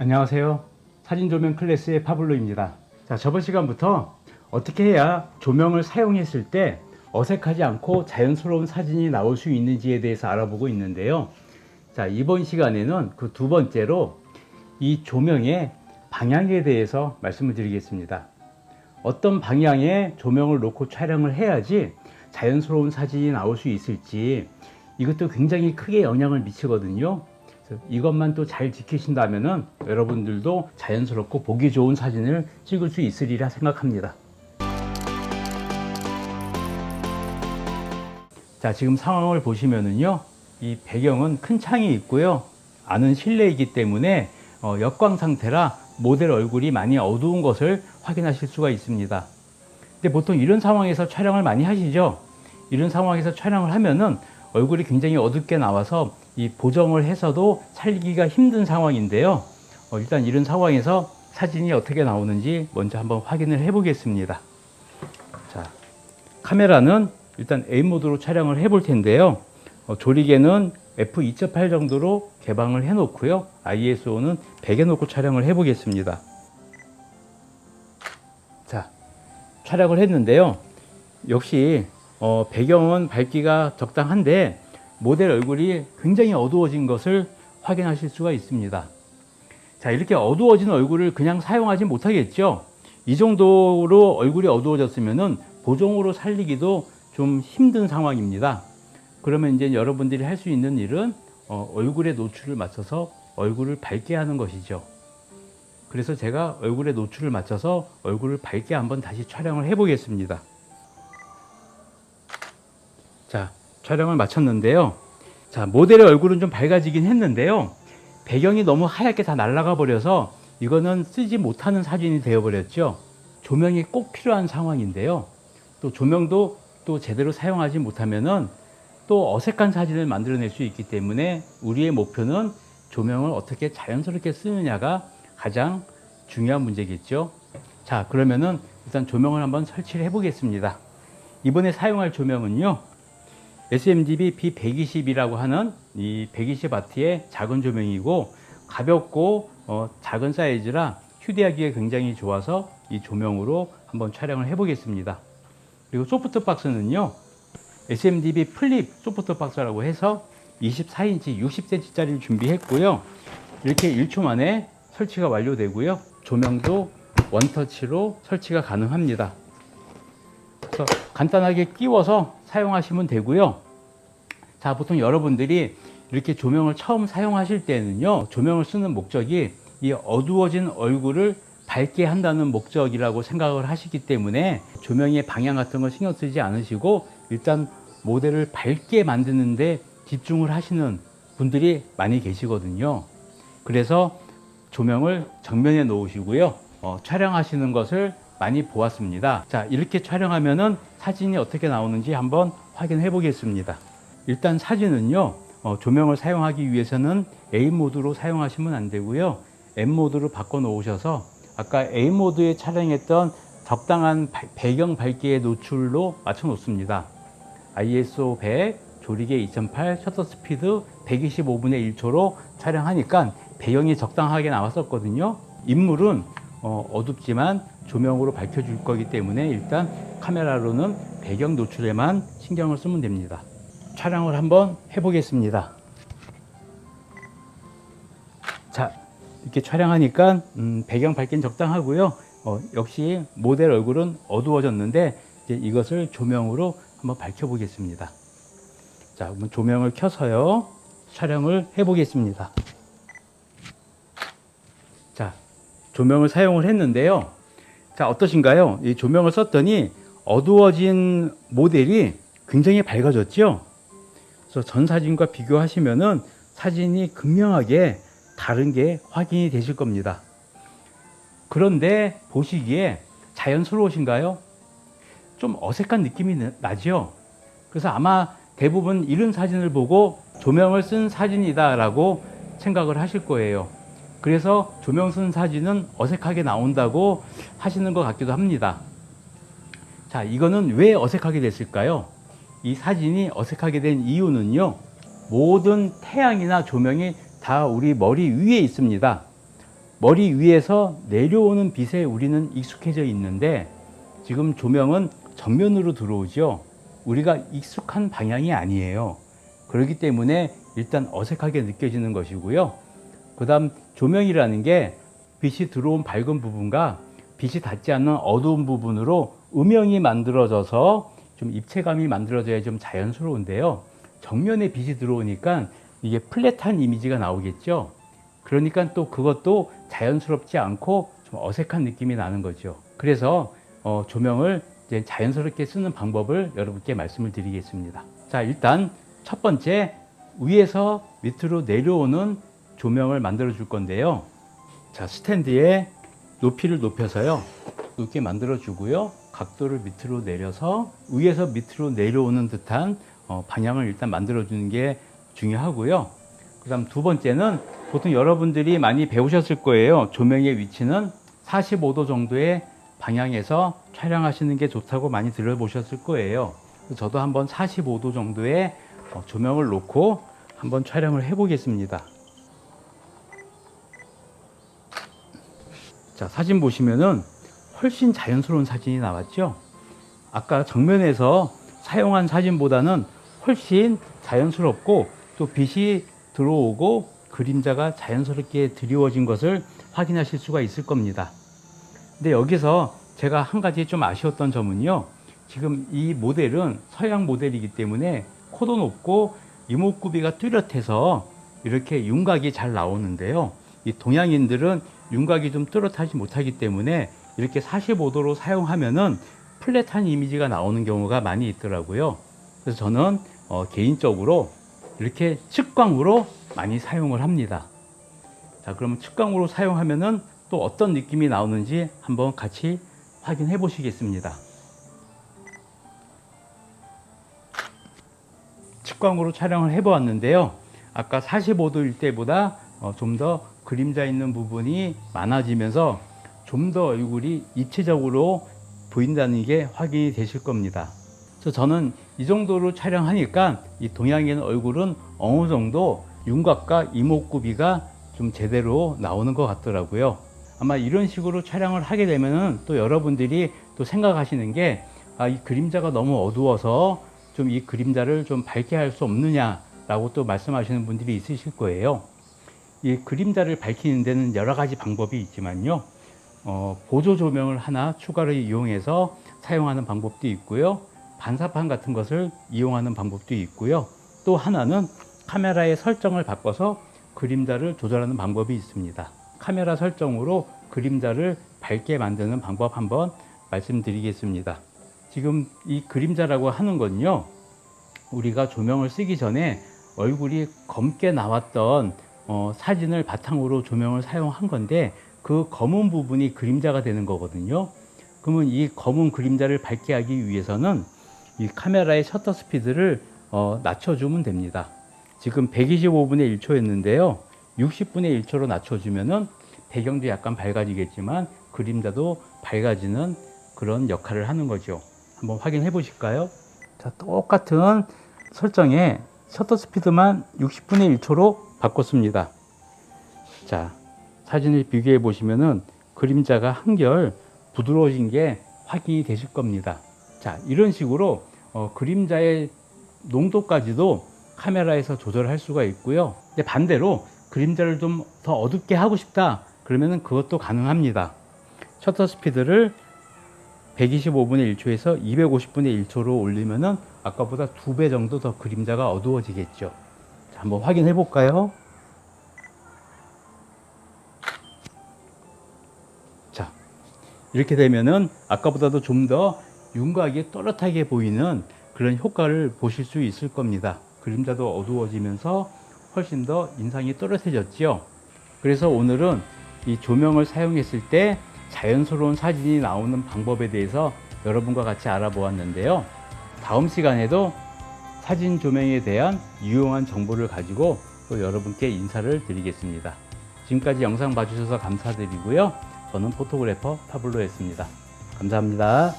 안녕하세요. 사진조명 클래스의 파블로입니다. 자, 저번 시간부터 어떻게 해야 조명을 사용했을 때 어색하지 않고 자연스러운 사진이 나올 수 있는지에 대해서 알아보고 있는데요. 자, 이번 시간에는 그 두 번째로 이 조명의 방향에 대해서 말씀을 드리겠습니다. 어떤 방향에 조명을 놓고 촬영을 해야지 자연스러운 사진이 나올 수 있을지, 이것도 굉장히 크게 영향을 미치거든요. 이것만 또 잘 지키신다면은 여러분들도 자연스럽고 보기 좋은 사진을 찍을 수 있으리라 생각합니다. 자, 지금 상황을 보시면은요, 이 배경은 큰 창이 있고요, 안은 실내이기 때문에 역광 상태라 모델 얼굴이 많이 어두운 것을 확인하실 수가 있습니다. 근데 보통 이런 상황에서 촬영을 많이 하시죠. 이런 상황에서 촬영을 하면은 얼굴이 굉장히 어둡게 나와서 이 보정을 해서도 살리기가 힘든 상황인데요. 일단 이런 상황에서 사진이 어떻게 나오는지 먼저 한번 확인을 해 보겠습니다. 자, 카메라는 일단 A 모드로 촬영을 해 볼 텐데요. 조리개는 f2.8 정도로 개방을 해 놓고요, ISO는 100에 놓고 촬영을 해 보겠습니다. 자, 촬영을 했는데요. 역시 배경은 밝기가 적당한데 모델 얼굴이 굉장히 어두워진 것을 확인하실 수가 있습니다. 자, 이렇게 어두워진 얼굴을 그냥 사용하지 못하겠죠. 이 정도로 얼굴이 어두워졌으면은 보정으로 살리기도 좀 힘든 상황입니다. 그러면 이제 여러분들이 할 수 있는 일은 얼굴의 노출을 맞춰서 얼굴을 밝게 하는 것이죠. 그래서 제가 얼굴의 노출을 맞춰서 얼굴을 밝게 한번 다시 촬영을 해 보겠습니다. 자, 촬영을 마쳤는데요. 자, 모델의 얼굴은 좀 밝아지긴 했는데요. 배경이 너무 하얗게 다 날아가 버려서 이거는 쓰지 못하는 사진이 되어 버렸죠. 조명이 꼭 필요한 상황인데요. 또 조명도 또 제대로 사용하지 못하면은 또 어색한 사진을 만들어낼 수 있기 때문에 우리의 목표는 조명을 어떻게 자연스럽게 쓰느냐가 가장 중요한 문제겠죠. 자, 그러면은 일단 조명을 한번 설치를 해 보겠습니다. 이번에 사용할 조명은요, SMDB B120이라고 하는 이 120W의 작은 조명이고, 가볍고 작은 사이즈라 휴대하기에 굉장히 좋아서 이 조명으로 한번 촬영을 해 보겠습니다. 그리고 소프트박스는요, SMDB 플립 소프트박스라고 해서 24인치 60cm짜리를 준비했고요. 이렇게 1초 만에 설치가 완료되고요. 조명도 원터치로 설치가 가능합니다. 그래서 간단하게 끼워서 사용하시면 되고요. 자, 보통 여러분들이 이렇게 조명을 처음 사용하실 때는요, 조명을 쓰는 목적이 이 어두워진 얼굴을 밝게 한다는 목적이라고 생각을 하시기 때문에 조명의 방향 같은 거 신경 쓰지 않으시고 일단 모델을 밝게 만드는 데 집중을 하시는 분들이 많이 계시거든요. 그래서 조명을 정면에 놓으시고요, 촬영하시는 것을 많이 보았습니다. 자, 이렇게 촬영하면은 사진이 어떻게 나오는지 한번 확인해 보겠습니다. 일단 사진은요, 조명을 사용하기 위해서는 A 모드로 사용하시면 안 되고요, M 모드로 바꿔 놓으셔서 아까 A 모드에 촬영했던 적당한 배경 밝기의 노출로 맞춰 놓습니다. ISO 100, 조리개 2.8, 셔터 스피드 125분의 1초로 촬영하니까 배경이 적당하게 나왔었거든요. 인물은 어둡지만 조명으로 밝혀줄 거기 때문에 일단 카메라로는 배경 노출에만 신경을 쓰면 됩니다. 촬영을 한번 해보겠습니다. 자, 이렇게 촬영하니까 배경 밝기는 적당하고요. 역시 모델 얼굴은 어두워졌는데 이제 이것을 조명으로 한번 밝혀보겠습니다. 자, 그러면 조명을 켜서요, 촬영을 해보겠습니다. 자, 조명을 사용을 했는데요. 자, 어떠신가요? 이 조명을 썼더니 어두워진 모델이 굉장히 밝아졌죠? 그래서 전 사진과 비교하시면은 사진이 극명하게 다른 게 확인이 되실 겁니다. 그런데 보시기에 자연스러우신가요? 좀 어색한 느낌이 나죠? 그래서 아마 대부분 이런 사진을 보고 조명을 쓴 사진이다 라고 생각을 하실 거예요. 그래서 조명 쓴 사진은 어색하게 나온다고 하시는 것 같기도 합니다. 자, 이거는 왜 어색하게 됐을까요? 이 사진이 어색하게 된 이유는요, 모든 태양이나 조명이 다 우리 머리 위에 있습니다. 머리 위에서 내려오는 빛에 우리는 익숙해져 있는데 지금 조명은 정면으로 들어오죠. 우리가 익숙한 방향이 아니에요. 그렇기 때문에 일단 어색하게 느껴지는 것이고요. 그 다음 조명이라는 게 빛이 들어온 밝은 부분과 빛이 닿지 않는 어두운 부분으로 음영이 만들어져서 좀 입체감이 만들어져야 좀 자연스러운데요. 정면에 빛이 들어오니까 이게 플랫한 이미지가 나오겠죠. 그러니까 또 그것도 자연스럽지 않고 좀 어색한 느낌이 나는 거죠. 그래서 조명을 이제 자연스럽게 쓰는 방법을 여러분께 말씀을 드리겠습니다. 자, 일단 첫 번째, 위에서 밑으로 내려오는 조명을 만들어 줄 건데요. 자, 스탠드에 높이를 높여서요, 높게 만들어 주고요, 각도를 밑으로 내려서 위에서 밑으로 내려오는 듯한 방향을 일단 만들어 주는 게 중요하고요. 그 다음 두 번째는 보통 여러분들이 많이 배우셨을 거예요. 조명의 위치는 45도 정도의 방향에서 촬영하시는 게 좋다고 많이 들어보셨을 거예요. 저도 한번 45도 정도의 조명을 놓고 한번 촬영을 해 보겠습니다. 자, 사진 보시면은 훨씬 자연스러운 사진이 나왔죠. 아까 정면에서 사용한 사진보다는 훨씬 자연스럽고 또 빛이 들어오고 그림자가 자연스럽게 드리워진 것을 확인하실 수가 있을 겁니다. 근데 여기서 제가 한 가지 좀 아쉬웠던 점은요, 지금 이 모델은 서양 모델이기 때문에 코도 높고 이목구비가 뚜렷해서 이렇게 윤곽이 잘 나오는데요, 이 동양인들은 윤곽이 좀 뚜렷하지 못하기 때문에 이렇게 45도로 사용하면은 플랫한 이미지가 나오는 경우가 많이 있더라고요. 그래서 저는 개인적으로 이렇게 측광으로 많이 사용을 합니다. 자, 그러면 측광으로 사용하면은 또 어떤 느낌이 나오는지 한번 같이 확인해 보시겠습니다. 측광으로 촬영을 해 보았는데요, 아까 45도일 때보다 좀 더 그림자 있는 부분이 많아지면서 좀 더 얼굴이 입체적으로 보인다는 게 확인이 되실 겁니다. 그래서 저는 이 정도로 촬영하니까 이 동양인 얼굴은 어느 정도 윤곽과 이목구비가 좀 제대로 나오는 것 같더라고요. 아마 이런 식으로 촬영을 하게 되면은 또 여러분들이 또 생각하시는 게, 이 그림자가 너무 어두워서 좀 이 그림자를 좀 밝게 할 수 없느냐라고 또 말씀하시는 분들이 있으실 거예요. 이 그림자를 밝히는 데는 여러 가지 방법이 있지만요, 보조 조명을 하나 추가로 이용해서 사용하는 방법도 있고요, 반사판 같은 것을 이용하는 방법도 있고요, 또 하나는 카메라의 설정을 바꿔서 그림자를 조절하는 방법이 있습니다. 카메라 설정으로 그림자를 밝게 만드는 방법 한번 말씀드리겠습니다. 지금 이 그림자라고 하는 건요, 우리가 조명을 쓰기 전에 얼굴이 검게 나왔던 사진을 바탕으로 조명을 사용한 건데, 그 검은 부분이 그림자가 되는 거거든요. 그러면 이 검은 그림자를 밝게 하기 위해서는 이 카메라의 셔터 스피드를 낮춰주면 됩니다. 지금 125분의 1초였는데요. 60분의 1초로 낮춰주면은 배경도 약간 밝아지겠지만 그림자도 밝아지는 그런 역할을 하는 거죠. 한번 확인해 보실까요? 자, 똑같은 설정에 셔터 스피드만 60분의 1초로 바꿨습니다. 자, 사진을 비교해 보시면은 그림자가 한결 부드러워진 게 확인이 되실 겁니다. 자, 이런 식으로 그림자의 농도까지도 카메라에서 조절할 수가 있고요. 근데 반대로 그림자를 좀 더 어둡게 하고 싶다 그러면은 그것도 가능합니다. 셔터 스피드를 125분의 1초에서 250분의 1초로 올리면은 아까보다 2배 정도 더 그림자가 어두워지겠죠. 자, 한번 확인해 볼까요? 자, 이렇게 되면은 아까보다도 좀 더 윤곽이 또렷하게 보이는 그런 효과를 보실 수 있을 겁니다. 그림자도 어두워지면서 훨씬 더 인상이 또렷해졌죠. 그래서 오늘은 이 조명을 사용했을 때 자연스러운 사진이 나오는 방법에 대해서 여러분과 같이 알아보았는데요. 다음 시간에도 사진 조명에 대한 유용한 정보를 가지고 또 여러분께 인사를 드리겠습니다. 지금까지 영상 봐주셔서 감사드리고요. 저는 포토그래퍼 파블로였습니다. 감사합니다.